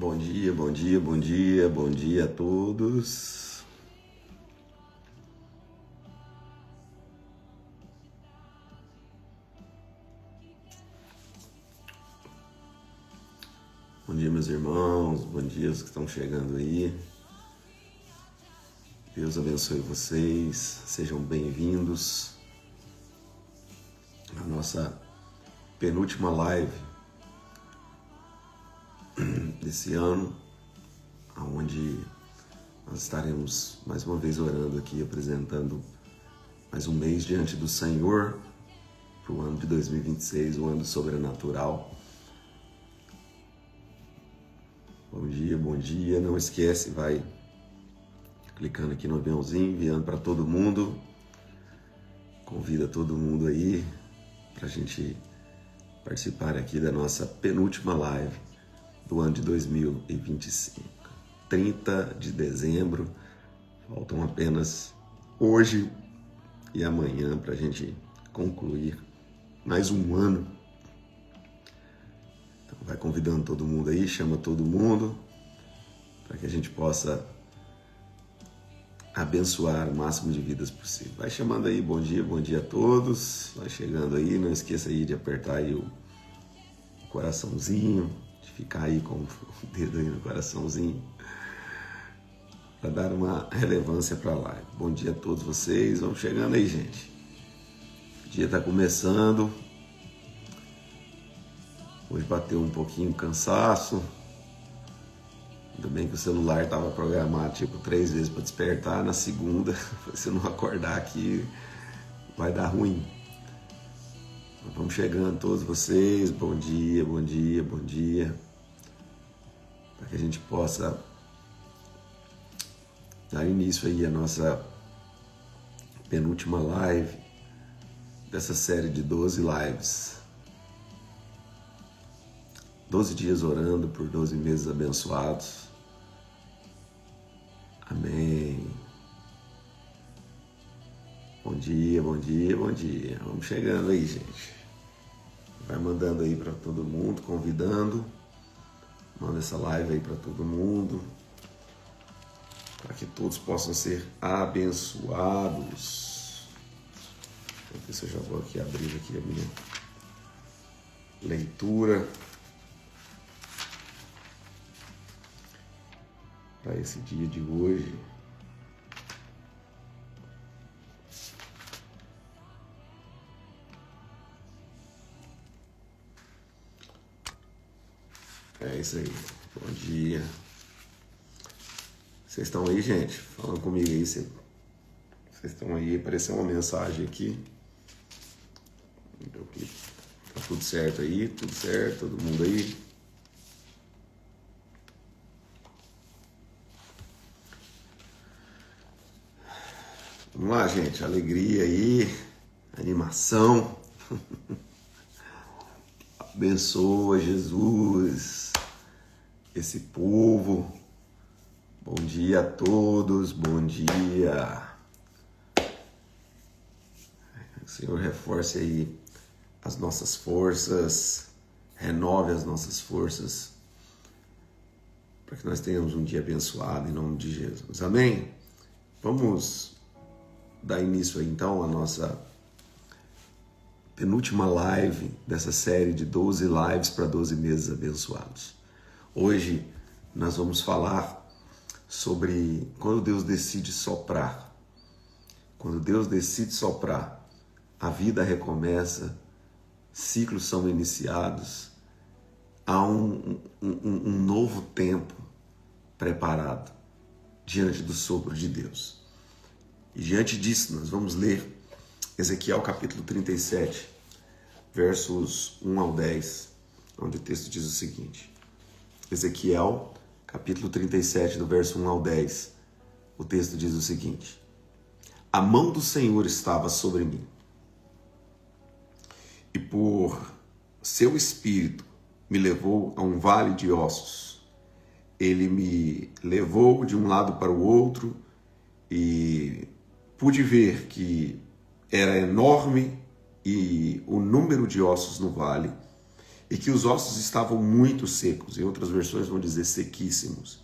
Bom dia, bom dia, bom dia, bom dia a todos. Bom dia, meus irmãos, bom dia os que estão chegando aí. Deus abençoe vocês, sejam bem-vindos à nossa penúltima live desse ano, onde nós estaremos mais uma vez orando aqui, apresentando mais um mês diante do Senhor para o ano de 2026, o ano sobrenatural. Bom dia, não esquece, vai clicando aqui no aviãozinho, enviando para todo mundo, convida todo mundo aí para a gente participar aqui da nossa penúltima live do ano de 2025. 30 de dezembro, faltam apenas hoje e amanhã para a gente concluir mais um ano. Então vai convidando todo mundo aí, chama todo mundo, para que a gente possa abençoar o máximo de vidas possível. Vai chamando aí, bom dia a todos, vai chegando aí, não esqueça aí de apertar aí o coraçãozinho, de ficar aí com o dedo aí no coraçãozinho, para dar uma relevância para a live. Bom dia a todos vocês, vamos chegando aí, gente. O dia está começando, hoje bateu um pouquinho o cansaço, ainda bem que o celular estava programado tipo 3 vezes para despertar, na segunda, se eu não acordar aqui, vai dar ruim. Vamos chegando todos vocês, bom dia, para que a gente possa dar início aí à nossa penúltima live dessa série de 12 lives. 12 dias orando por 12 meses abençoados. Amém. Bom dia. Vamos chegando aí, gente. Vai mandando aí para todo mundo, convidando. Manda essa live aí para todo mundo, para que todos possam ser abençoados. Deixa eu ver se eu já vou aqui abrir aqui a minha leitura para esse dia de hoje. É isso aí, bom dia. Vocês estão aí, gente? Falando comigo aí, vocês estão aí, apareceu uma mensagem aqui. Tá tudo certo aí, tudo certo, todo mundo aí? Vamos lá, gente, alegria aí, animação. Abençoa, Jesus, esse povo. Bom dia a todos, bom dia. O Senhor reforce aí as nossas forças, renove as nossas forças, para que nós tenhamos um dia abençoado em nome de Jesus. Amém? Vamos dar início aí então à nossa penúltima live dessa série de 12 lives para 12 meses abençoados. Hoje nós vamos falar sobre quando Deus decide soprar. Quando Deus decide soprar, a vida recomeça, ciclos são iniciados, há um novo tempo preparado diante do sopro de Deus. E diante disso nós vamos ler Ezequiel capítulo 37, versos 1 ao 10, onde o texto diz o seguinte. Ezequiel capítulo 37, do verso 1 ao 10, o texto diz o seguinte: A mão do Senhor estava sobre mim, e por seu espírito me levou a um vale de ossos. Ele me levou de um lado para o outro e pude ver que era enorme e o número de ossos no vale, e que os ossos estavam muito secos, em outras versões vão dizer sequíssimos.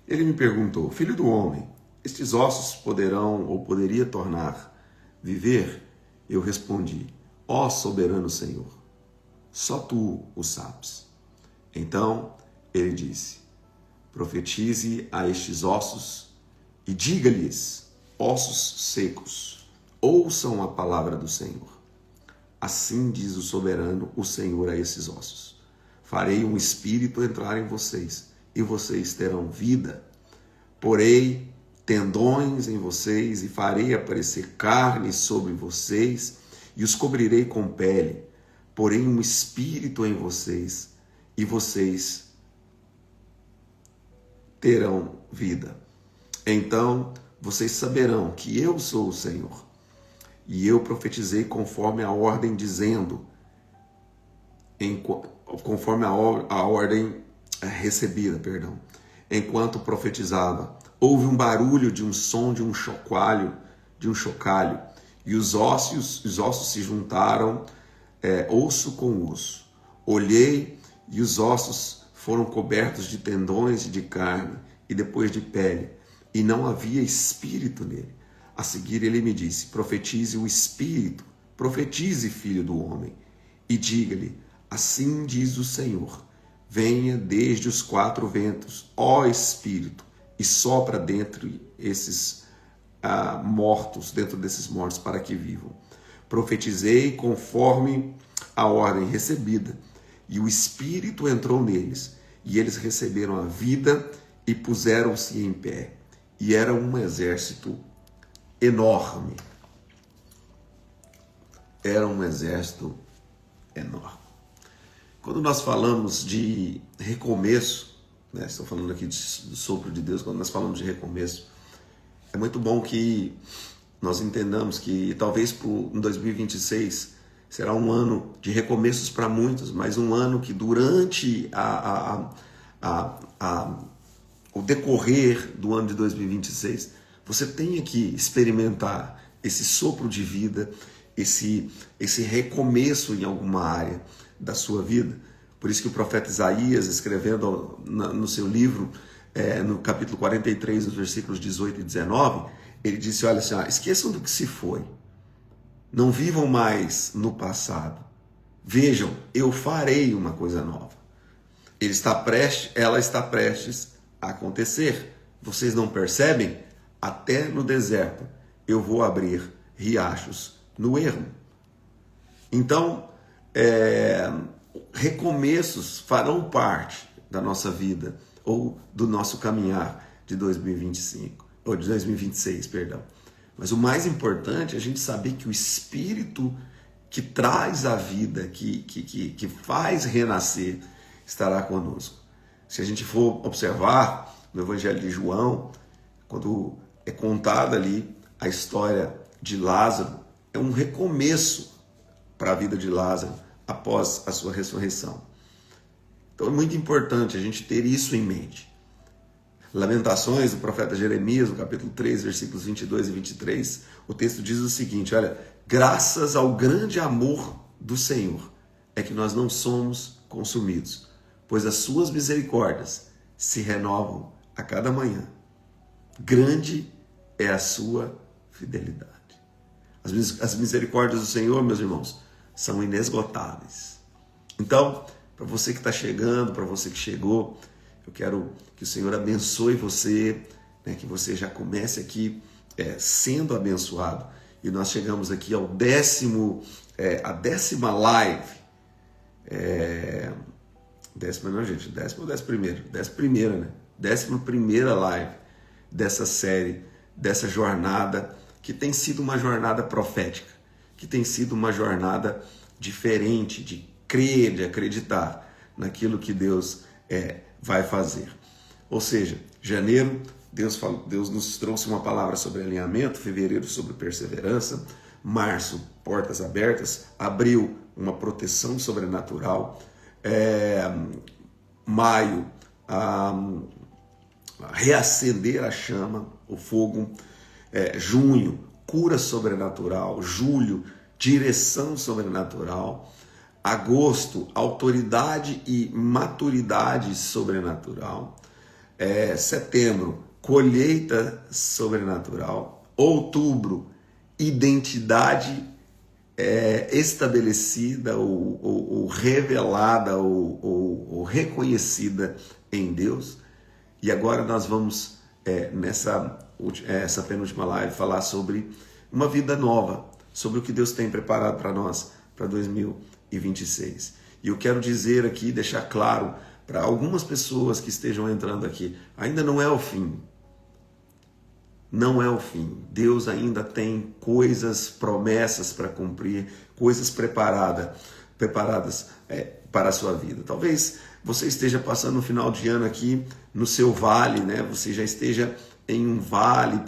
Ele me perguntou: filho do homem, estes ossos poderão ou poderia tornar viver? Eu respondi: ó soberano Senhor, só tu o sabes. Então ele disse: profetize a estes ossos e diga-lhes: ossos secos, ouçam a palavra do Senhor. Assim diz o soberano, o Senhor, a esses ossos: farei um espírito entrar em vocês, e vocês terão vida. Porei tendões em vocês, e farei aparecer carne sobre vocês, e os cobrirei com pele. Porei um espírito em vocês, e vocês terão vida. Então vocês saberão que eu sou o Senhor. E eu profetizei conforme a ordem, dizendo, conforme a ordem recebida, Enquanto profetizava, houve um barulho de um som de um chocalho, e os ossos se juntaram, osso com osso. Olhei, e os ossos foram cobertos de tendões e de carne, e depois de pele, e não havia espírito nele. A seguir ele me disse: profetize o Espírito, profetize, filho do homem, e diga-lhe: assim diz o Senhor, venha desde os 4 ventos, ó Espírito, e sopra dentro esses mortos, dentro desses mortos, para que vivam. Profetizei conforme a ordem recebida, e o Espírito entrou neles, e eles receberam a vida e puseram-se em pé. E era um exército enorme. Era um exército enorme. Quando nós falamos de recomeço, estou falando aqui do sopro de Deus, quando nós falamos de recomeço, é muito bom que nós entendamos que talvez em 2026 será um ano de recomeços para muitos, mas um ano que durante o decorrer do ano de 2026, você tenha que experimentar esse sopro de vida, esse recomeço em alguma área da sua vida. Por isso que o profeta Isaías, escrevendo no seu livro, no capítulo 43, nos versículos 18 e 19, ele disse: olha assim, esqueçam do que se foi, não vivam mais no passado, vejam, eu farei uma coisa nova. Ela está prestes a acontecer. Vocês não percebem? Até no deserto eu vou abrir riachos no ermo. Então, recomeços farão parte da nossa vida ou do nosso caminhar de 2025, ou de 2026, perdão. Mas o mais importante é a gente saber que o Espírito que traz a vida, que faz renascer, estará conosco. Se a gente for observar no Evangelho de João, quando é contada ali a história de Lázaro, é um recomeço para a vida de Lázaro após a sua ressurreição. Então é muito importante a gente ter isso em mente. Lamentações do profeta Jeremias, no capítulo 3, versículos 22 e 23, o texto diz o seguinte: olha, graças ao grande amor do Senhor é que nós não somos consumidos, pois as suas misericórdias se renovam a cada manhã. Grande é a sua fidelidade. As misericórdias do Senhor, meus irmãos, são inesgotáveis. Então, para você que está chegando, para você que chegou, eu quero que o Senhor abençoe você, que você já comece aqui sendo abençoado. E nós chegamos aqui ao a 10ª live. Décima não, gente, 10ª ou 11ª? 11ª, né? 11ª live dessa série, dessa jornada, que tem sido uma jornada profética, que tem sido uma jornada diferente, de crer, de acreditar naquilo que Deus vai fazer. Ou seja, janeiro, Deus nos trouxe uma palavra sobre alinhamento, fevereiro sobre perseverança, março, portas abertas, abril, uma proteção sobrenatural, maio, reacender a chama, o fogo, junho, cura sobrenatural, julho, direção sobrenatural, Agosto, autoridade e maturidade sobrenatural. Setembro, colheita sobrenatural. Outubro, identidade estabelecida ou revelada ou reconhecida em Deus. E agora nós vamos, essa penúltima live, falar sobre uma vida nova, sobre o que Deus tem preparado para nós, para 2026. E eu quero dizer aqui, deixar claro para algumas pessoas que estejam entrando aqui, ainda não é o fim. Não é o fim. Deus ainda tem coisas, promessas para cumprir, coisas preparadas para a sua vida. Talvez você esteja passando um final de ano aqui no seu vale, né? Você já esteja em um vale,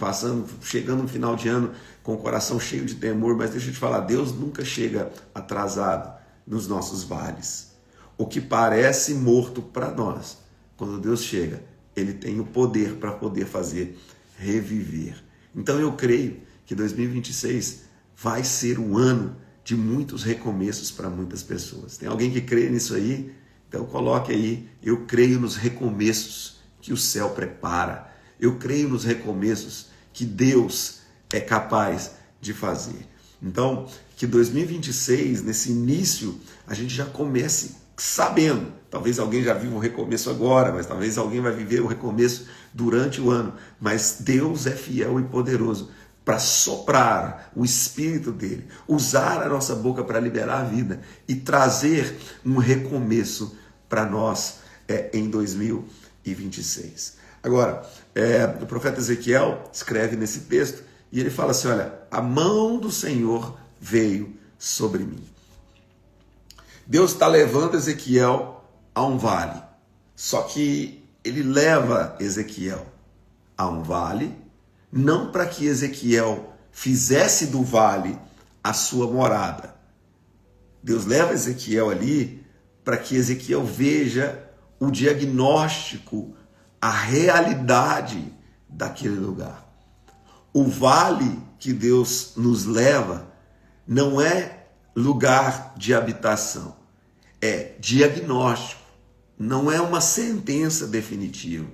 chegando no final de ano com o coração cheio de temor, mas deixa eu te falar, Deus nunca chega atrasado nos nossos vales. O que parece morto para nós, quando Deus chega, Ele tem o poder para poder fazer reviver. Então eu creio que 2026 vai ser um ano de muitos recomeços para muitas pessoas. Tem alguém que crê nisso aí? Então coloque aí, eu creio nos recomeços que o céu prepara. Eu creio nos recomeços que Deus é capaz de fazer. Então, que 2026, nesse início, a gente já comece sabendo. Talvez alguém já viva o recomeço agora, mas talvez alguém vai viver o recomeço durante o ano. Mas Deus é fiel e poderoso para soprar o Espírito dele, usar a nossa boca para liberar a vida e trazer um recomeço para nós em 2026. Agora, o profeta Ezequiel escreve nesse texto e ele fala assim, olha, a mão do Senhor veio sobre mim. Deus está levando Ezequiel a um vale, só que ele leva Ezequiel a um vale, não para que Ezequiel fizesse do vale a sua morada. Deus leva Ezequiel ali para que Ezequiel veja o diagnóstico, a realidade daquele lugar. O vale que Deus nos leva não é lugar de habitação, é diagnóstico, não é uma sentença definitiva.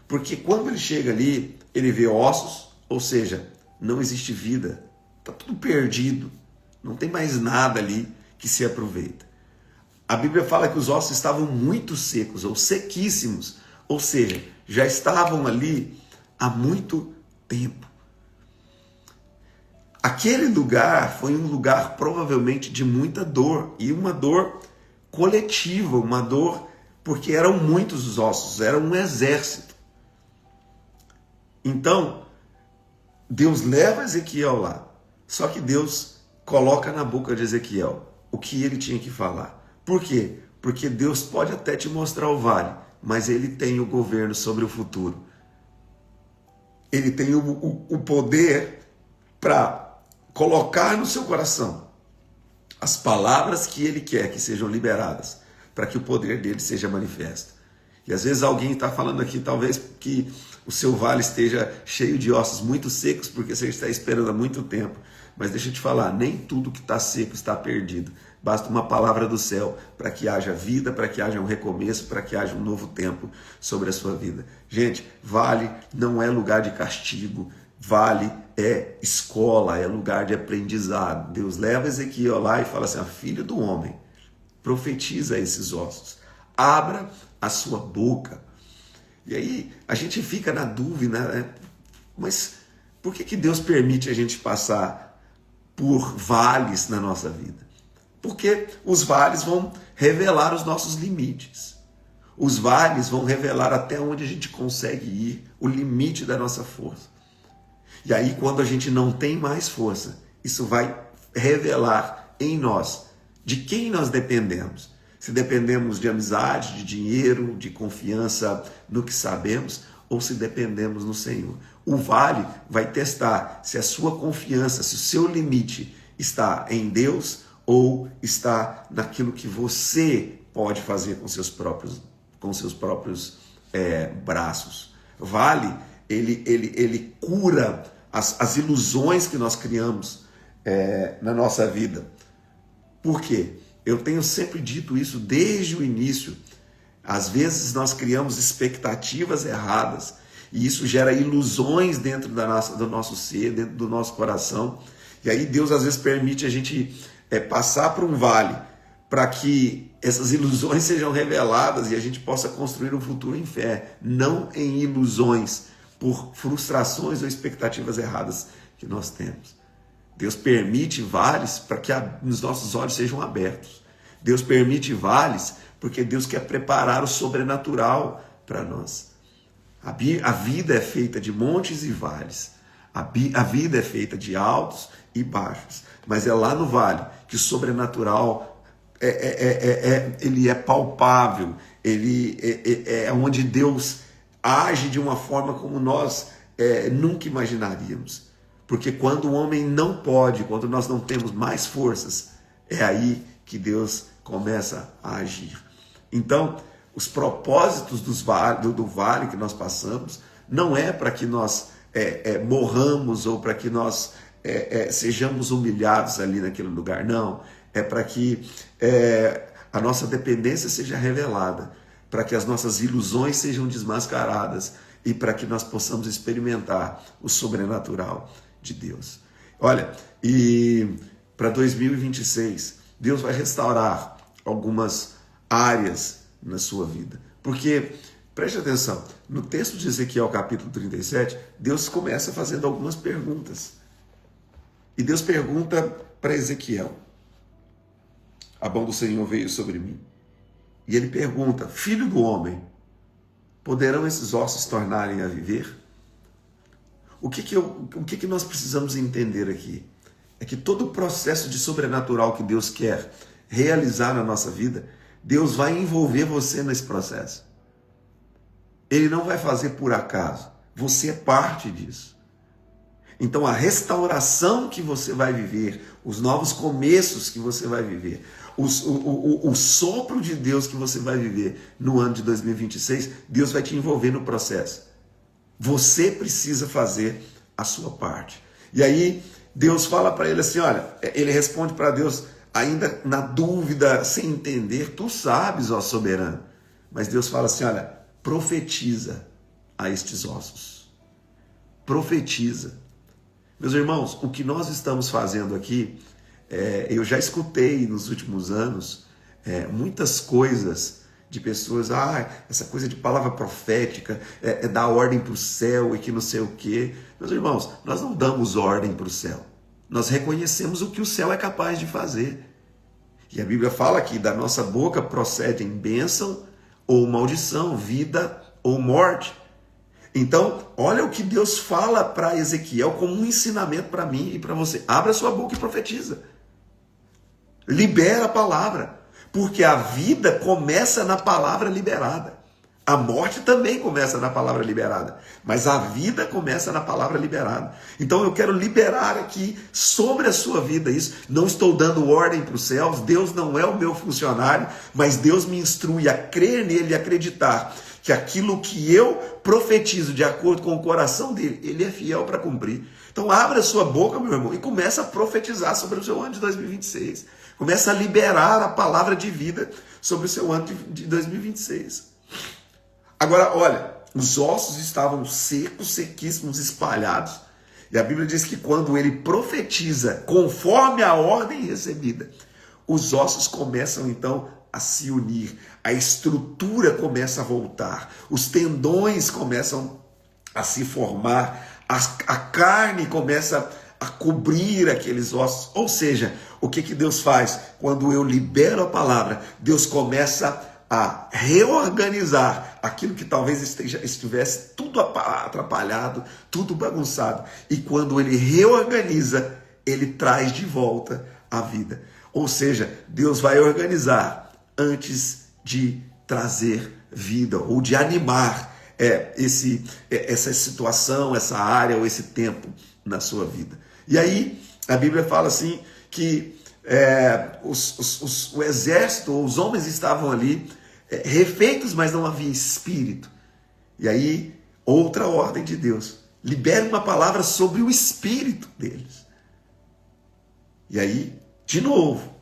Porque quando ele chega ali, ele vê ossos, ou seja, não existe vida, está tudo perdido, não tem mais nada ali que se aproveita. A Bíblia fala que os ossos estavam muito secos, ou sequíssimos, ou seja, já estavam ali há muito tempo. Aquele lugar foi um lugar provavelmente de muita dor, e uma dor coletiva, uma dor porque eram muitos os ossos, era um exército. Então, Deus leva Ezequiel lá, só que Deus coloca na boca de Ezequiel o que ele tinha que falar. Por quê? Porque Deus pode até te mostrar o vale, mas Ele tem o governo sobre o futuro. Ele tem o poder para colocar no seu coração as palavras que Ele quer que sejam liberadas, para que o poder dele seja manifesto. E às vezes alguém está falando aqui, talvez que o seu vale esteja cheio de ossos muito secos, porque você está esperando há muito tempo. Mas deixa eu te falar, nem tudo que está seco está perdido. Basta uma palavra do céu para que haja vida, para que haja um recomeço, para que haja um novo tempo sobre a sua vida. Gente, vale não é lugar de castigo, vale é escola, é lugar de aprendizado. Deus leva Ezequiel lá e fala assim, filho do homem, profetiza esses ossos, abra a sua boca. E aí a gente fica na dúvida, né? Mas por que Deus permite a gente passar por vales na nossa vida? Porque os vales vão revelar os nossos limites. Os vales vão revelar até onde a gente consegue ir, o limite da nossa força. E aí, quando a gente não tem mais força, isso vai revelar em nós de quem nós dependemos. Se dependemos de amizade, de dinheiro, de confiança no que sabemos, ou se dependemos no Senhor. O vale vai testar se a sua confiança, se o seu limite está em Deus ou está naquilo que você pode fazer com seus próprios braços. Vale, ele cura as ilusões que nós criamos na nossa vida. Por quê? Eu tenho sempre dito isso desde o início. Às vezes nós criamos expectativas erradas e isso gera ilusões dentro do nosso ser, dentro do nosso coração. E aí Deus às vezes permite a gente passar por um vale para que essas ilusões sejam reveladas e a gente possa construir um futuro em fé, não em ilusões, por frustrações ou expectativas erradas que nós temos. Deus permite vales para que os nossos olhos sejam abertos. Deus permite vales porque Deus quer preparar o sobrenatural para nós. A vida é feita de montes e vales. A vida é feita de altos e baixos. Mas é lá no vale que o sobrenatural ele é palpável. Ele é onde Deus age de uma forma como nós nunca imaginaríamos. Porque quando o homem não pode, quando nós não temos mais forças, é aí que Deus começa a agir. Então, os propósitos do vale que nós passamos não é para que nós morramos ou para que nós sejamos humilhados ali naquele lugar. Não, é para que a nossa dependência seja revelada, para que as nossas ilusões sejam desmascaradas e para que nós possamos experimentar o sobrenatural de Deus. Olha, e para 2026, Deus vai restaurar algumas áreas na sua vida. Porque, preste atenção, no texto de Ezequiel, capítulo 37, Deus começa fazendo algumas perguntas. E Deus pergunta para Ezequiel: a mão do Senhor veio sobre mim. E ele pergunta: filho do homem, poderão esses ossos tornarem a viver? O que nós precisamos entender aqui? É que todo o processo de sobrenatural que Deus quer realizar na nossa vida, Deus vai envolver você nesse processo. Ele não vai fazer por acaso. Você é parte disso. Então a restauração que você vai viver, os novos começos que você vai viver, o sopro de Deus que você vai viver no ano de 2026, Deus vai te envolver no processo. Você precisa fazer a sua parte. E aí Deus fala para ele assim, olha, ele responde para Deus ainda na dúvida, sem entender: tu sabes, ó soberano. Mas Deus fala assim, olha, profetiza a estes ossos. Profetiza. Meus irmãos, o que nós estamos fazendo aqui, eu já escutei nos últimos anos muitas coisas de pessoas, essa coisa de palavra profética, dar ordem para o céu e que não sei o quê. Meus irmãos, nós não damos ordem para o céu. Nós reconhecemos o que o céu é capaz de fazer. E a Bíblia fala que da nossa boca procedem bênção ou maldição, vida ou morte. Então, olha o que Deus fala para Ezequiel como um ensinamento para mim e para você. Abra sua boca e profetiza. Libera a palavra. Porque a vida começa na palavra liberada. A morte também começa na palavra liberada. Mas a vida começa na palavra liberada. Então eu quero liberar aqui sobre a sua vida isso. Não estou dando ordem para os céus. Deus não é o meu funcionário. Mas Deus me instrui a crer nele e acreditar que aquilo que eu profetizo de acordo com o coração dele, ele é fiel para cumprir. Então abra a sua boca, meu irmão, e começa a profetizar sobre o seu ano de 2026. Começa a liberar a palavra de vida sobre o seu ano de 2026. Agora, olha, os ossos estavam secos, sequíssimos, espalhados. E a Bíblia diz que quando ele profetiza conforme a ordem recebida, os ossos começam então a se unir, a estrutura começa a voltar, os tendões começam a se formar, a carne começa a cobrir aqueles ossos. Ou seja, o que Deus faz? Quando eu libero a palavra, Deus começa a reorganizar aquilo que talvez estivesse tudo atrapalhado, tudo bagunçado. E quando ele reorganiza, ele traz de volta a vida. Ou seja, Deus vai organizar antes de trazer vida ou de animar essa situação, essa área ou esse tempo na sua vida. E aí a Bíblia fala assim que o exército, os homens estavam ali refeitos, mas não havia espírito. E aí outra ordem de Deus: libere uma palavra sobre o espírito deles. E aí, de novo,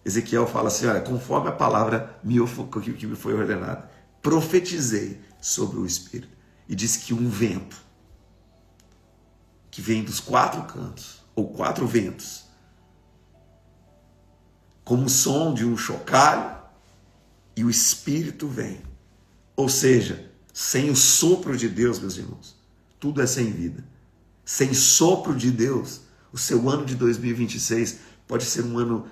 Ezequiel fala assim, olha, conforme a palavra que me foi ordenada, profetizei sobre o Espírito. E disse que um vento, que vem dos 4 cantos, ou 4 ventos, como o som de um chocalho, e o Espírito vem. Ou seja, sem o sopro de Deus, meus irmãos, tudo é sem vida. Sem sopro de Deus, o seu ano de 2026 pode ser um ano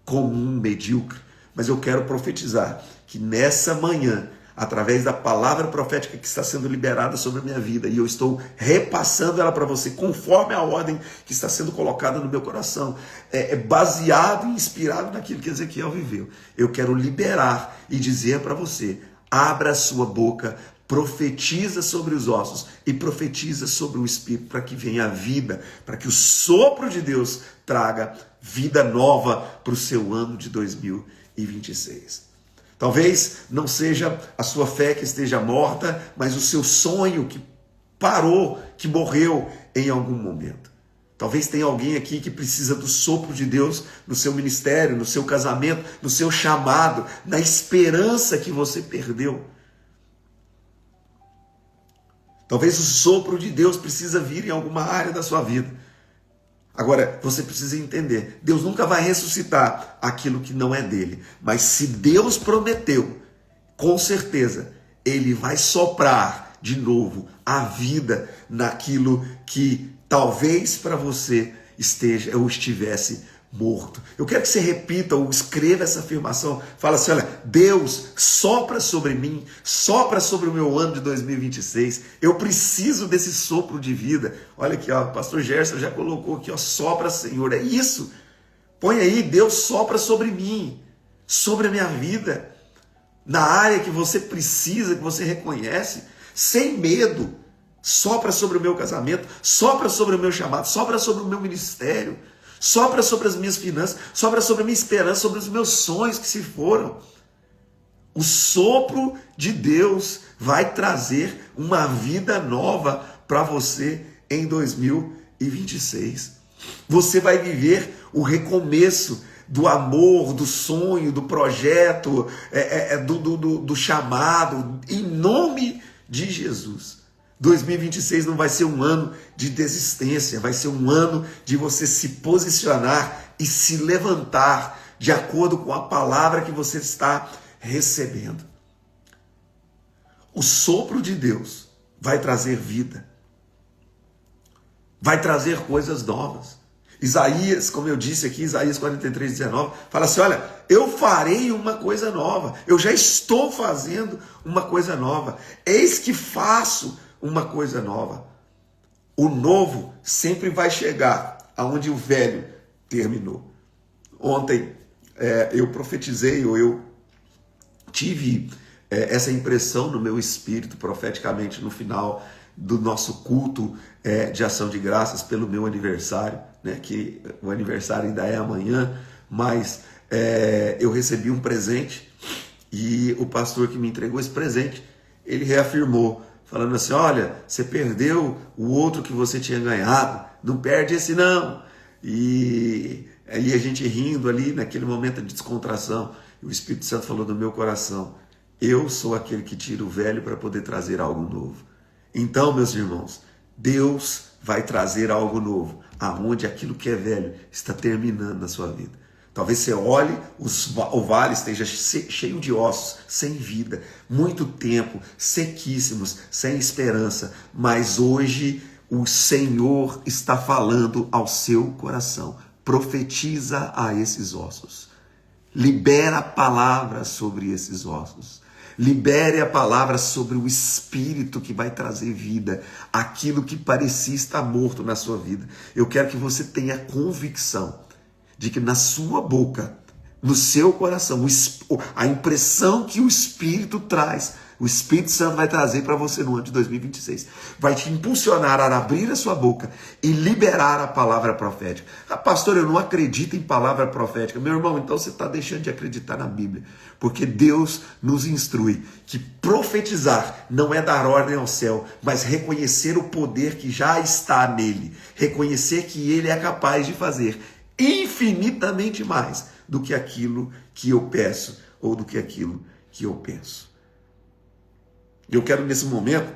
comum, medíocre, mas eu quero profetizar que nessa manhã, através da palavra profética que está sendo liberada sobre a minha vida, e eu estou repassando ela para você, conforme a ordem que está sendo colocada no meu coração, baseado e inspirado naquilo que Ezequiel viveu. Eu quero liberar e dizer para você, abra a sua boca, profetiza sobre os ossos e profetiza sobre o Espírito, para que venha a vida, para que o sopro de Deus traga vida nova para o seu ano de 2026. Talvez não seja a sua fé que esteja morta, mas o seu sonho que parou, que morreu em algum momento. Talvez tenha alguém aqui que precisa do sopro de Deus no seu ministério, no seu casamento, no seu chamado, na esperança que você perdeu. Talvez o sopro de Deus precisa vir em alguma área da sua vida. Agora, você precisa entender, Deus nunca vai ressuscitar aquilo que não é dele. Mas se Deus prometeu, com certeza, ele vai soprar de novo a vida naquilo que talvez para você esteja ou estivesse morto. Eu quero que você repita ou escreva essa afirmação. Fala assim, olha, Deus sopra sobre mim, sopra sobre o meu ano de 2026. Eu preciso desse sopro de vida. Olha aqui, ó, o pastor Gerson já colocou aqui, ó, sopra, Senhor. É isso. Põe aí, Deus sopra sobre mim, sobre a minha vida, na área que você precisa, que você reconhece, sem medo. Sopra sobre o meu casamento, sopra sobre o meu chamado, sopra sobre o meu ministério, sopra sobre as minhas finanças, sopra sobre a minha esperança, sobre os meus sonhos que se foram. O sopro de Deus vai trazer uma vida nova para você em 2026. Você vai viver o recomeço do amor, do sonho, do projeto, do chamado, em nome de Jesus. 2026 não vai ser um ano de desistência, vai ser um ano de você se posicionar e se levantar de acordo com a palavra que você está recebendo. O sopro de Deus vai trazer vida, vai trazer coisas novas. Isaías, como eu disse aqui, Isaías 43, 19, fala assim, olha, eu farei uma coisa nova, eu já estou fazendo uma coisa nova, eis que faço uma coisa nova. O novo sempre vai chegar aonde o velho terminou. Ontem eu profetizei, ou eu tive essa impressão no meu espírito, profeticamente, no final do nosso culto de ação de graças pelo meu aniversário, né, que o aniversário ainda é amanhã, mas eu recebi um presente e o pastor que me entregou esse presente, ele reafirmou, falando assim, olha, você perdeu o outro que você tinha ganhado, não perde esse não. E aí a gente rindo ali, naquele momento de descontração, o Espírito Santo falou no meu coração, eu sou aquele que tira o velho para poder trazer algo novo. Então, meus irmãos, Deus vai trazer algo novo, aonde aquilo que é velho está terminando na sua vida. Talvez você olhe, o vale esteja cheio de ossos, sem vida, muito tempo, sequíssimos, sem esperança. Mas hoje o Senhor está falando ao seu coração. Profetiza a esses ossos. Libera a palavra sobre esses ossos. Libere a palavra sobre o Espírito que vai trazer vida, aquilo que parecia estar morto na sua vida. Eu quero que você tenha convicção de que na sua boca, no seu coração, a impressão que o Espírito traz, o Espírito Santo vai trazer para você no ano de 2026. Vai te impulsionar a abrir a sua boca e liberar a palavra profética. Ah, pastor, eu não acredito em palavra profética. Meu irmão, então você está deixando de acreditar na Bíblia. Porque Deus nos instrui que profetizar não é dar ordem ao céu, mas reconhecer o poder que já está nele. Reconhecer que ele é capaz de fazer infinitamente mais do que aquilo que eu peço ou do que aquilo que eu penso. Eu quero nesse momento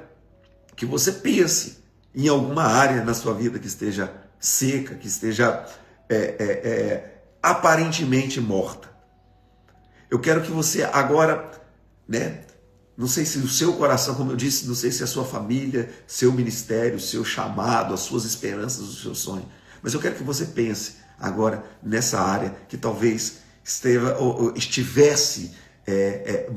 que você pense em alguma área na sua vida que esteja seca, que esteja aparentemente morta. Eu quero que você agora, não sei se o seu coração, como eu disse, não sei se a sua família, seu ministério, seu chamado, as suas esperanças, o seu sonho, mas eu quero que você pense agora nessa área que talvez estivesse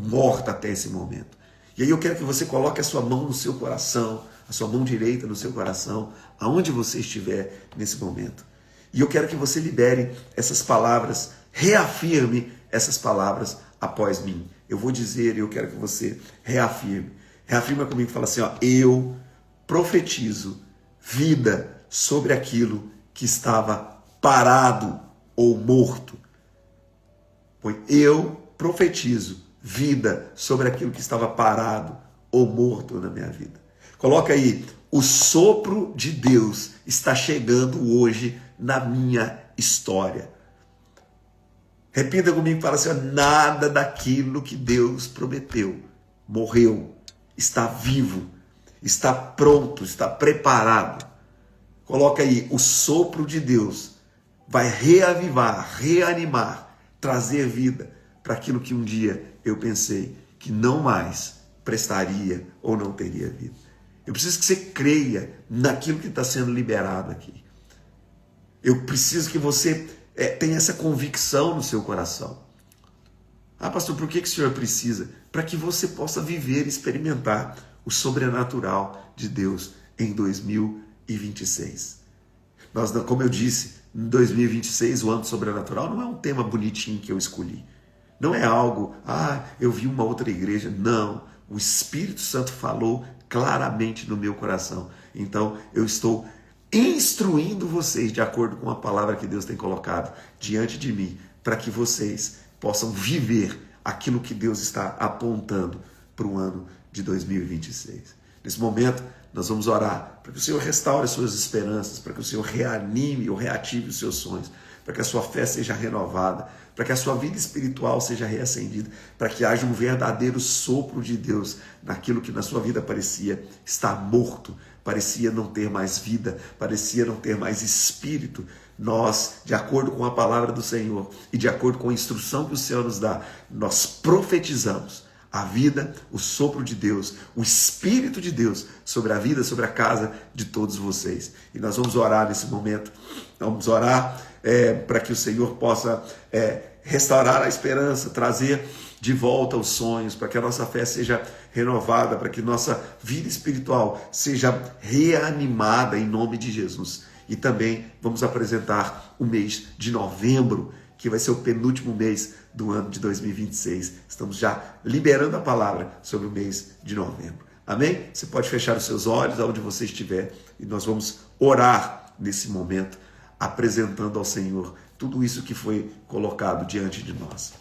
morta até esse momento. E aí eu quero que você coloque a sua mão no seu coração, a sua mão direita no seu coração, aonde você estiver nesse momento. E eu quero que você libere essas palavras, reafirme essas palavras após mim. Eu vou dizer e eu quero que você reafirme. Reafirma comigo e fala assim, eu profetizo vida sobre aquilo que estava parado ou morto. Eu profetizo vida sobre aquilo que estava parado ou morto na minha vida. Coloca aí, o sopro de Deus está chegando hoje na minha história. Repita comigo e fala assim, nada daquilo que Deus prometeu morreu, está vivo, está pronto, está preparado. Coloca aí, o sopro de Deus vai reavivar, reanimar, trazer vida para aquilo que um dia eu pensei que não mais prestaria ou não teria vida. Eu preciso que você creia naquilo que está sendo liberado aqui. Eu preciso que você tenha essa convicção no seu coração. Pastor, por que o senhor precisa? Para que você possa viver e experimentar o sobrenatural de Deus em 2026. Como eu disse, em 2026 o ano sobrenatural não é um tema bonitinho que eu escolhi. Não é algo, eu vi uma outra igreja. Não, o Espírito Santo falou claramente no meu coração. Então eu estou instruindo vocês de acordo com a palavra que Deus tem colocado diante de mim, para que vocês possam viver aquilo que Deus está apontando para o ano de 2026. Nesse momento, nós vamos orar para que o Senhor restaure as suas esperanças, para que o Senhor reanime ou reative os seus sonhos, para que a sua fé seja renovada, para que a sua vida espiritual seja reacendida, para que haja um verdadeiro sopro de Deus naquilo que na sua vida parecia estar morto, parecia não ter mais vida, parecia não ter mais espírito. Nós, de acordo com a palavra do Senhor e de acordo com a instrução que o Senhor nos dá, nós profetizamos a vida, o sopro de Deus, o Espírito de Deus sobre a vida, sobre a casa de todos vocês. E nós vamos orar nesse momento, vamos orar para que o Senhor possa restaurar a esperança, trazer de volta os sonhos, para que a nossa fé seja renovada, para que nossa vida espiritual seja reanimada em nome de Jesus. E também vamos apresentar o mês de novembro, que vai ser o penúltimo mês do ano de 2026. Estamos já liberando a palavra sobre o mês de novembro. Amém? Você pode fechar os seus olhos aonde você estiver e nós vamos orar nesse momento, apresentando ao Senhor tudo isso que foi colocado diante de nós.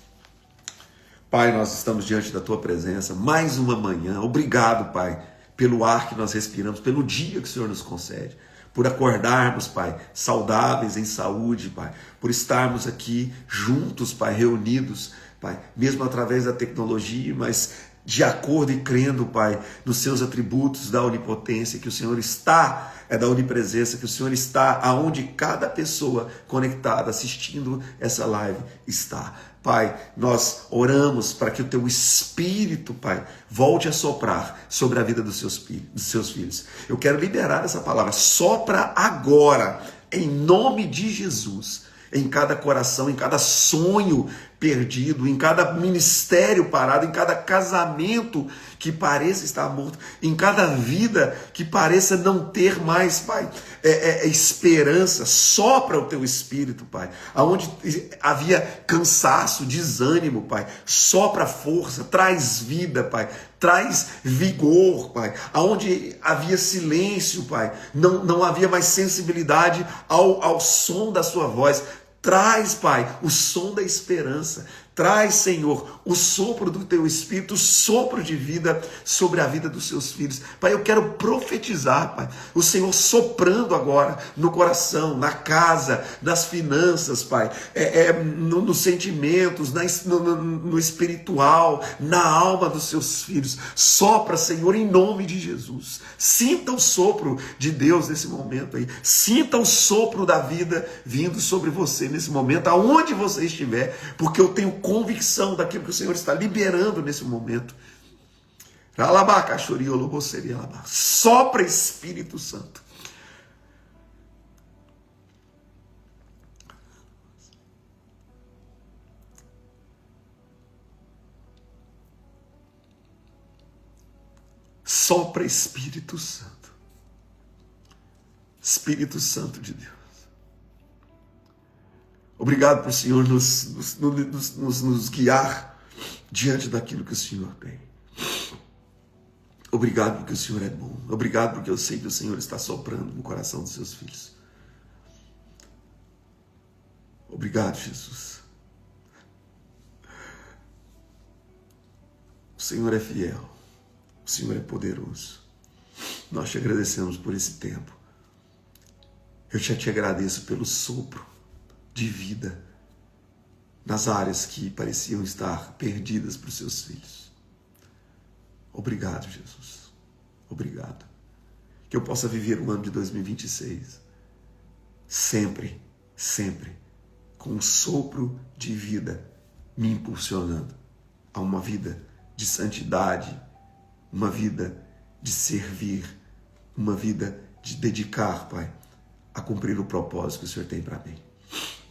Pai, nós estamos diante da Tua presença, mais uma manhã. Obrigado, Pai, pelo ar que nós respiramos, pelo dia que o Senhor nos concede, por acordarmos, Pai, saudáveis, em saúde, Pai, por estarmos aqui juntos, Pai, reunidos, Pai, mesmo através da tecnologia, mas de acordo e crendo, Pai, nos seus atributos da onipotência, que o Senhor está, da onipresença, que o Senhor está aonde cada pessoa conectada, assistindo essa live está. Pai, nós oramos para que o Teu Espírito, Pai, volte a soprar sobre a vida dos seus filhos. Eu quero liberar essa palavra, sopra agora, em nome de Jesus, em cada coração, em cada sonho perdido, em cada ministério parado, em cada casamento que pareça estar morto, em cada vida que pareça não ter mais, Pai, esperança. Sopra o Teu Espírito, Pai, aonde havia cansaço, desânimo, Pai, sopra força, traz vida, Pai, traz vigor, Pai, aonde havia silêncio, Pai, não havia mais sensibilidade ao som da Sua voz. Traz, Pai, o som da esperança. Traz, Senhor, o sopro do teu Espírito, o sopro de vida sobre a vida dos seus filhos. Pai, eu quero profetizar, Pai, o Senhor soprando agora no coração, na casa, nas finanças, Pai, nos sentimentos, no espiritual, na alma dos seus filhos. Sopra, Senhor, em nome de Jesus. Sinta o sopro de Deus nesse momento aí. Sinta o sopro da vida vindo sobre você nesse momento, aonde você estiver, porque eu tenho convicção daquilo que o Senhor está liberando nesse momento. Sopra, Espírito Santo. Sopra, Espírito Santo. Espírito Santo de Deus. Obrigado por o Senhor nos guiar diante daquilo que o Senhor tem. Obrigado porque o Senhor é bom. Obrigado porque eu sei que o Senhor está soprando no coração dos seus filhos. Obrigado, Jesus. O Senhor é fiel. O Senhor é poderoso. Nós te agradecemos por esse tempo. Eu já te agradeço pelo sopro de vida nas áreas que pareciam estar perdidas para os seus filhos. Obrigado, Jesus. Obrigado. Que eu possa viver o ano de 2026 sempre, sempre com um sopro de vida me impulsionando a uma vida de santidade, uma vida de servir, uma vida de dedicar, Pai, a cumprir o propósito que o Senhor tem para mim.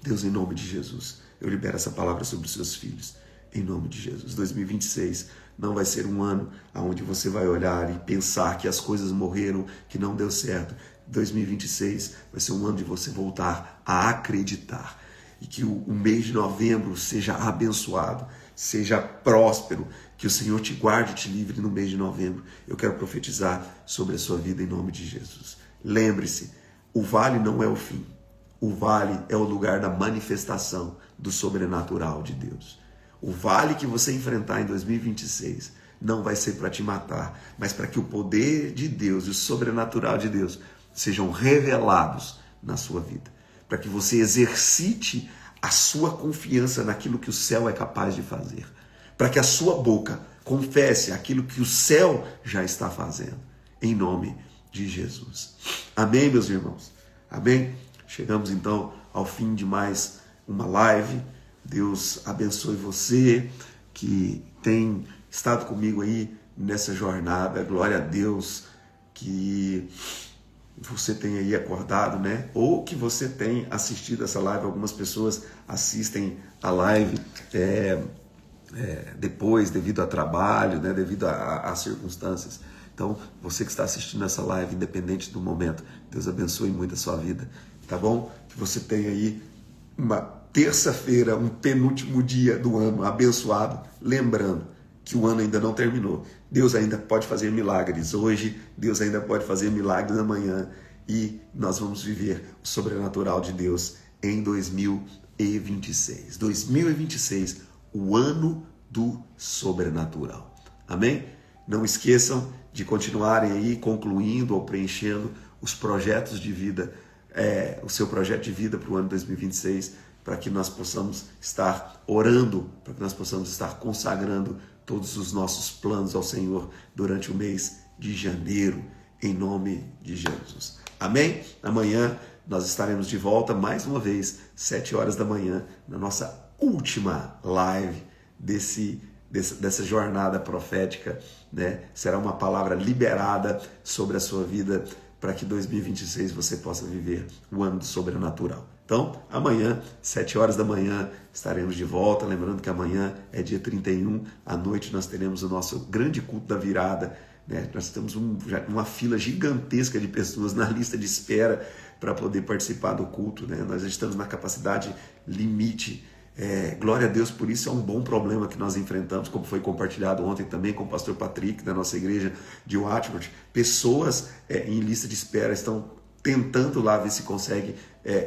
Deus, em nome de Jesus, eu libero essa palavra sobre os seus filhos, em nome de Jesus. 2026 não vai ser um ano onde você vai olhar e pensar que as coisas morreram, que não deu certo. 2026 vai ser um ano de você voltar a acreditar e que o mês de novembro seja abençoado, seja próspero, que o Senhor te guarde e te livre no mês de novembro. Eu quero profetizar sobre a sua vida em nome de Jesus. Lembre-se, o vale não é o fim. O vale é o lugar da manifestação do sobrenatural de Deus. O vale que você enfrentar em 2026 não vai ser para te matar, mas para que o poder de Deus e o sobrenatural de Deus sejam revelados na sua vida. Para que você exercite a sua confiança naquilo que o céu é capaz de fazer. Para que a sua boca confesse aquilo que o céu já está fazendo. Em nome de Jesus. Amém, meus irmãos? Amém? Chegamos então ao fim de mais uma live. Deus abençoe você que tem estado comigo aí nessa jornada. Glória a Deus que você tem aí acordado, né? Ou que você tem assistido essa live. Algumas pessoas assistem a live depois, devido a trabalho, né? Devido a circunstâncias. Então, você que está assistindo essa live, independente do momento, Deus abençoe muito a sua vida. Tá bom? Que você tenha aí uma terça-feira, um penúltimo dia do ano abençoado, lembrando que o ano ainda não terminou. Deus ainda pode fazer milagres hoje, Deus ainda pode fazer milagres amanhã e nós vamos viver o sobrenatural de Deus em 2026. 2026, o ano do sobrenatural. Amém? Não esqueçam de continuarem aí concluindo ou preenchendo os projetos de vida, o seu projeto de vida para o ano 2026, para que nós possamos estar orando, para que nós possamos estar consagrando todos os nossos planos ao Senhor durante o mês de janeiro, em nome de Jesus. Amém? Amanhã nós estaremos de volta mais uma vez, 7 horas da manhã, na nossa última live dessa jornada profética, né? Será uma palavra liberada sobre a sua vida para que 2026 você possa viver o ano do sobrenatural. Então, amanhã, 7 horas da manhã, estaremos de volta. Lembrando que amanhã é dia 31, à noite nós teremos o nosso grande culto da virada, né? Nós temos uma fila gigantesca de pessoas na lista de espera para poder participar do culto, né? Nós estamos na capacidade limite. Glória a Deus por isso, é um bom problema que nós enfrentamos, como foi compartilhado ontem também com o pastor Patrick, da nossa igreja de Watford. Pessoas em lista de espera estão tentando lá ver se consegue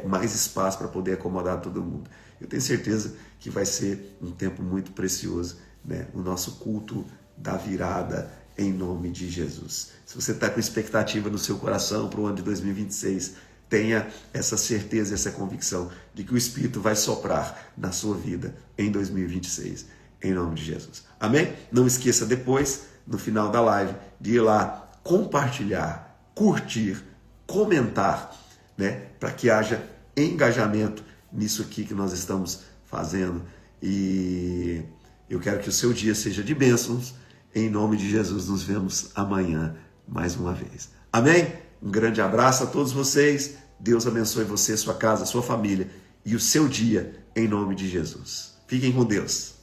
mais espaço para poder acomodar todo mundo. Eu tenho certeza que vai ser um tempo muito precioso, né? O nosso culto da virada em nome de Jesus. Se você está com expectativa no seu coração para o ano de 2026, tenha essa certeza, essa convicção de que o Espírito vai soprar na sua vida em 2026, em nome de Jesus. Amém? Não esqueça depois, no final da live, de ir lá compartilhar, curtir, comentar, né? Para que haja engajamento nisso aqui que nós estamos fazendo. E eu quero que o seu dia seja de bênçãos. Em nome de Jesus, nos vemos amanhã mais uma vez. Amém? Um grande abraço a todos vocês. Deus abençoe você, sua casa, sua família e o seu dia em nome de Jesus. Fiquem com Deus.